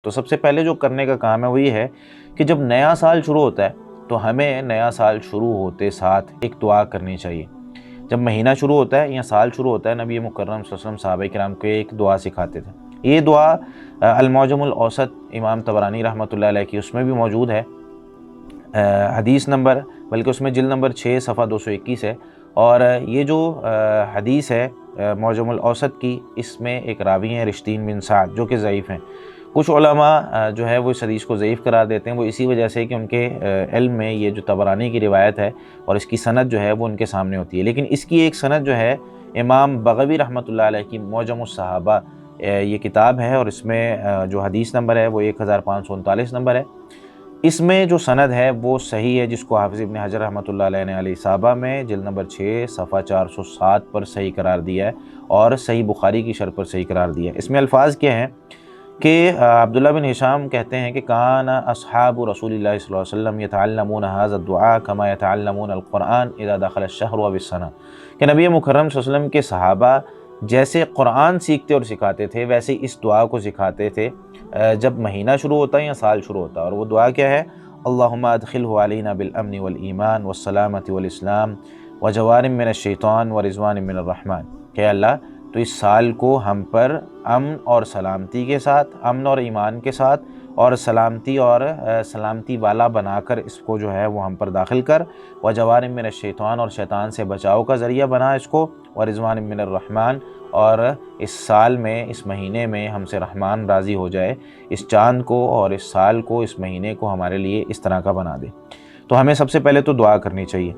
تو سب سے پہلے جو کرنے کا کام ہے وہ یہ ہے کہ جب نیا سال شروع ہوتا ہے تو ہمیں نیا سال شروع ہوتے ساتھ ایک دعا کرنی چاہیے۔ جب مہینہ شروع ہوتا ہے یا سال شروع ہوتا ہے، نبی مکرم صلی اللہ علیہ وسلم صحابہ کرام کو ایک دعا سکھاتے تھے۔ یہ دعا المعجم الاوسط امام طبرانی رحمۃ اللہ علیہ کی اس میں بھی موجود ہے، حدیث نمبر، بلکہ اس میں جلد نمبر 6 صفحہ 221 ہے۔ اور یہ جو حدیث ہے معجم الاوسط کی، اس میں ایک راوی ہیں رشتین بن سعد جو کہ ضعیف ہیں۔ کچھ علماء جو ہے وہ اس حدیث کو ضعیف قرار دیتے ہیں، وہ اسی وجہ سے کہ ان کے علم میں یہ جو طبرانی کی روایت ہے اور اس کی سند جو ہے وہ ان کے سامنے ہوتی ہے، لیکن اس کی ایک سند جو ہے امام بغوی رحمۃ اللہ علیہ کی معجم الصحابہ یہ کتاب ہے، اور اس میں جو حدیث نمبر ہے وہ 1539 نمبر ہے۔ اس میں جو سند ہے وہ صحیح ہے، جس کو حافظ ابن حجر رحمۃ اللہ علیہ نے الاصابہ میں جلد نمبر 6 صفحہ 407 پر صحیح قرار دیا ہے، اور صحیح بخاری کی شرح پر صحیح قرار دیا ہے۔ اس میں الفاظ کیا ہیں کہ عبداللہ بن ہشام کہتے ہیں کہ کان اصحاب رسول اللہ صلی اللہ علیہ وسلم یتعلمون هذا الدعاء كما يتعلمون القرآن اذا دخل الشهر وبالسنة، کہ نبی مکرم صلی اللہ علیہ وسلم کے صحابہ جیسے قرآن سیکھتے اور سکھاتے تھے ویسے اس دعا کو سکھاتے تھے جب مہینہ شروع ہوتا ہے یا سال شروع ہوتا ہے، اور وہ دعا کیا ہے؟ اللہم ادخلہ علینا بالامن والایمان والسلامة والاسلام وجوار من الشیطان ورضوان من الرحمن، کہ اللہ تو اس سال کو ہم پر امن اور سلامتی کے ساتھ، امن اور ایمان کے ساتھ، اور سلامتی والا بنا کر اس کو جو ہے وہ ہم پر داخل کر، وجوار من الشیطان اور شیطان سے بچاؤ کا ذریعہ بنا اس کو، ورضوان من الرحمن اور اس سال میں، اس مہینے میں ہم سے رحمان راضی ہو جائے، اس چاند کو اور اس سال کو، اس مہینے کو ہمارے لیے اس طرح کا بنا دے۔ تو ہمیں سب سے پہلے تو دعا کرنی چاہیے۔